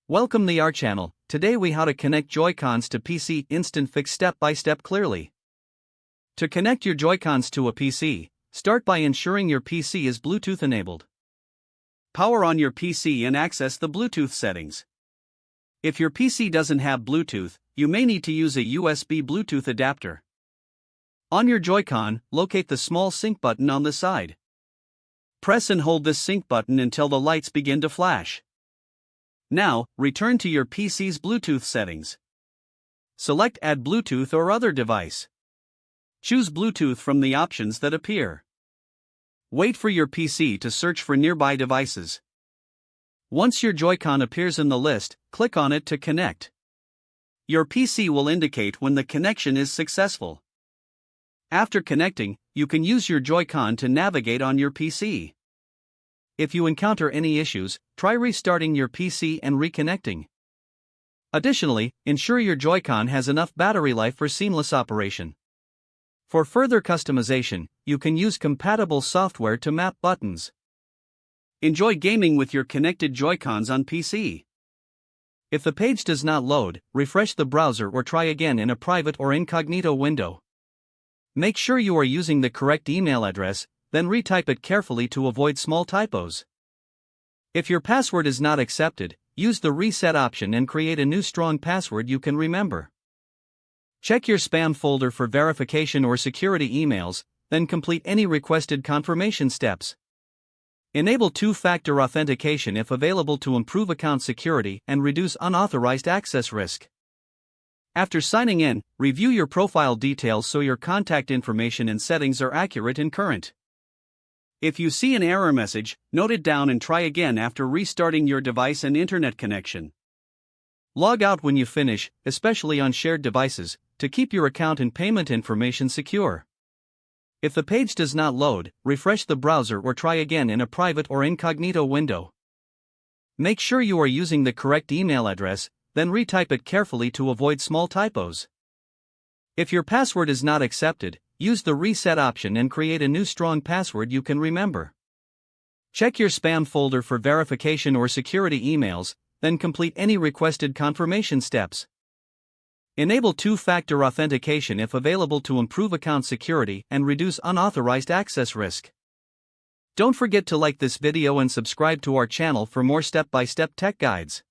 Welcome to our channel. Today we how to connect Joy-Cons to PC instant fix step by step clearly. To connect your Joy-Cons to a PC, start by ensuring your PC is Bluetooth enabled. Power on your PC and access the Bluetooth settings. If your PC doesn't have Bluetooth, you may need to use a USB Bluetooth adapter. On your Joy-Con, locate the small sync button on the side. Press and hold this sync button until the lights begin to flash. Now, return to your PC's Bluetooth settings. Select Add Bluetooth or other device. Choose Bluetooth from the options that appear. Wait for your PC to search for nearby devices. Once your Joy-Con appears in the list, click on it to connect. Your PC will indicate when the connection is successful. After connecting, you can use your Joy-Con to navigate on your PC. If you encounter any issues, try restarting your PC and reconnecting. Additionally, ensure your Joy-Con has enough battery life for seamless operation. For further customization, you can use compatible software to map buttons. Enjoy gaming with your connected Joy-Cons on PC. If the page does not load, refresh the browser or try again in a private or incognito window. Make sure you are using the correct email address, then retype it carefully to avoid small typos. If your password is not accepted, use the reset option and create a new strong password you can remember. Check your spam folder for verification or security emails, then complete any requested confirmation steps. Enable two-factor authentication if available to improve account security and reduce unauthorized access risk. After signing in, review your profile details so your contact information and settings are accurate and current. If you see an error message, note it down and try again after restarting your device and internet connection. Log out when you finish, especially on shared devices, to keep your account and payment information secure. If the page does not load, refresh the browser or try again in a private or incognito window. Make sure you are using the correct email address, then retype it carefully to avoid small typos. If your password is not accepted, use the reset option and create a new strong password you can remember. Check your spam folder for verification or security emails, then complete any requested confirmation steps. Enable two-factor authentication if available to improve account security and reduce unauthorized access risk. Don't forget to like this video and subscribe to our channel for more step-by-step tech guides.